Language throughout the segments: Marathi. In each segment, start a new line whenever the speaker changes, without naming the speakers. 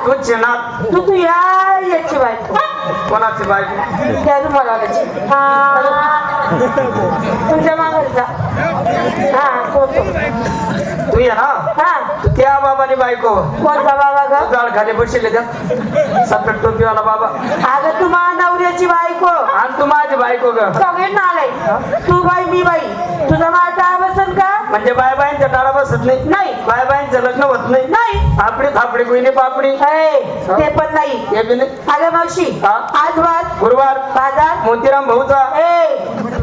तू चिनात
तू याची बायको
कोणाची बायको
त्या तुम्हाला तुमच्या मागचा हा तो
तू ये ना
हा
त्या बाबानी बायको
कोणता बाबा ग
जाळ खाली बसले त्या सफेद टोपीवाला बाबा
अगं तू माझ्या नवऱ्याची बायको
आणि तू माझी बायको ग
सगळे नालाय तू बाई मी बाई तुझा माझा बसन का
म्हणजे बाय बायांच्या टाळा बसत नाही
नाही
बाय बायांचं लग्न होत नाही
नाही
आपली थापडी गुईने पापडी
ते पण नाही
हे बी नाही
अगं मावशी
हा?
आज वाद
गुरुवार
बाजार
मोतीराम भाऊचा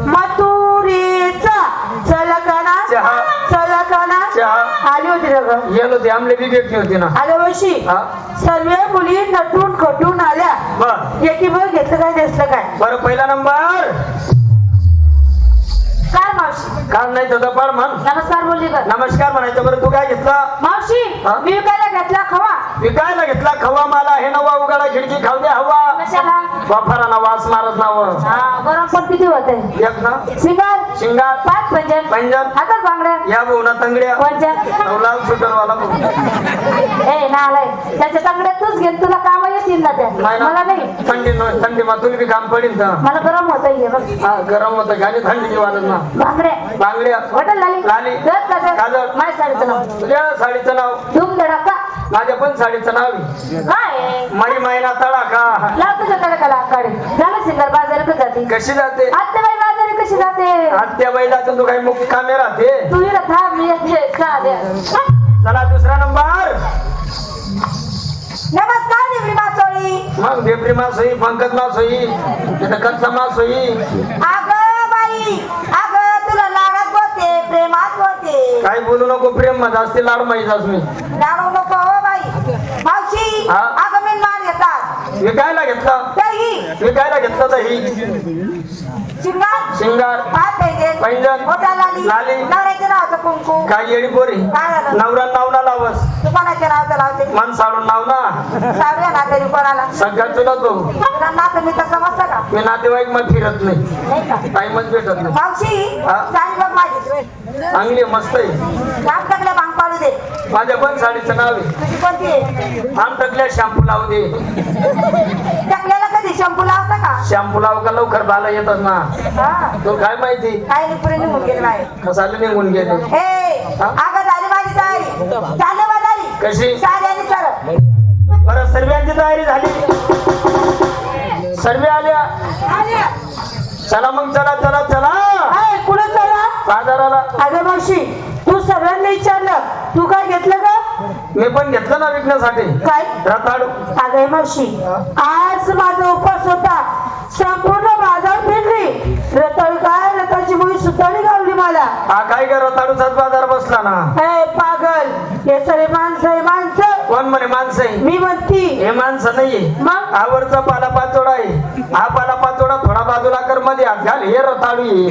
मथुरेचा चलकाना
चहा
चलकाना
चहा
आली होती ना ग
येलो होती आमले बी भेटली होती ना
अगं मावशी
हा?
सर्व मुली नटून खटून आल्या
बर
एकी बघ घेतलं काय नेसलं काय
बरं पहिला नंबर
काय मावशी
काल नाही तर पाड म्हण
नमस्कार बोलली कर
नमस्कार म्हणायचं बरं तू काय घेतलं
मावशी
हा?
मी विकायला घेतला खवा
विकायला घेतला खवा मला हे नवा उघडा खिडकी खाऊ दे हवा
कशाला
वाफारा ना वास मारत नाव
हा गरम पण किती होते
एक ना
सिंगार
शिंगार
5 पंजन
पंजन
हातात बांगड्या
या भाऊ ना तंगड्या
पंजन
लाल सुटरवाला भाऊ
ए नालाय त्याच्या तांगड्यात तूच घेऊन तुला काम येतील ना त्या मला नाही
थंडी मा तुला बी काम पडेल तर
मला गरम होत आहे बघ
हा गरम होतं गाणी थंडीची वाजत ना
बांगड्या
बांगड्या
हॉटेल लाली
लाली. काजळ.
माझ्या साडीचं नाव
तुझ्या साडीचं नाव
धूम धडाका
माझ्या पण साडीचं नाव आहे.
काय
मई महिना तडाखा
लाव तुझ्या तडकाला काढी झालं सिंगर बाजारात जाते
कशी जाते
आत्याबाई बाजारी कशी जाते
आत्या बाई जाते तू काही मुख कामे राहते
तू इकडे थांब मी येते चालेल
चला दुसरा नंबर
नमस्कार देवरी मासोळी
मग देपरी मास होई पंकज मास होई कच्चा मास होई
अगं बाई अगं तुला लाडत होते प्रेमात होते
काही बोलू नको प्रेम मध्ये असते लाड माहीतच मी
जाणू नको हो बाई मावशी
हा?
अगं मी मान येतात
विकायला घेतला
तरी
विकायला घेतला तर ही
शिंगार
शिंगार
हात पाहिजे
पैंजण
मोठा लाली
लाली.
नवऱ्याचं नावचं कुंकू
काय येडी पोरी
काय झालं?
नवरा नावना लावस
तू कोणाच्या नावचं लावते
मन साडून नाव ना
सावऱ्या ना तरी कोणाला
सगळ्यात तुला तो
तुला नातं मी तसं मस्त का
मी नातेवाईक मग फिरत नाही
नाही का
टाइमच भेटत नाही
मावशी
हा?
साडी बघ माझी
चांगली मस्त आहे
काम टाकल्या भांग पाडू दे
माझ्या पण साडीचं नाव आहे
तुझी कोणती आहे
आम टाकल्या शॅम्पू लावू दे
टाकल्याला कधी शॅम्पू लावता का
शॅम्पू लावू का लवकर बाला येतात ना
हा
तो काय माहिती
काय नाही पुढे निघून गेले बाहेर
कसाले निघून गेले
ए
हा?
अगं झाली माझी तयारी झालं बाजारी
कशी
साडी आणि सर
बरं सर्वांची तयारी झाली सर्व आल्या चला मग चला चला चला
कुठे चला
बाजाराला
अगं मावशी तू सगळ्यांना विचारलं तू काय घेतलं का
मी पण घेतलं ना विकण्यासाठी
काय
रताळू
अगं मावशी आज माझा उपवास होता संपूर्ण बाजार फिरली रताळी काय रताळची मुळी सुतारी गावली मला
हा काय का रताळूचाच बाजार बसला ना
हे पागल हे सगळे माणसं हे माणसं
कोण म्हणे माणसं आहे
मी म्हणती
हे माणसं नाहीये
मग
आवडचा पाला पाचोडा आहे हा पाला पाचोडा थोडा बाजूला कर मध्ये हात घाल हे रताळू आहे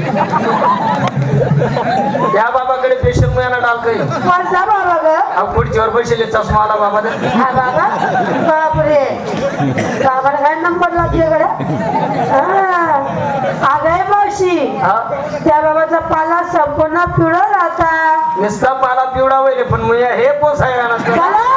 त्या बाबाकडे पेशंट मुलांना टाकय
कोणता बाबा ग
पुढच्यावर बसले चष्मा आला बाबा
हा बाबा बापरे बाबाला काय नंबर लागले कडे अगं मावशी
हा
त्या बाबाचा पाला संपूर्ण पिवळा राहता
नुसता पाला पिवळा वैले पण मुया हे पोसायला नसतं
चला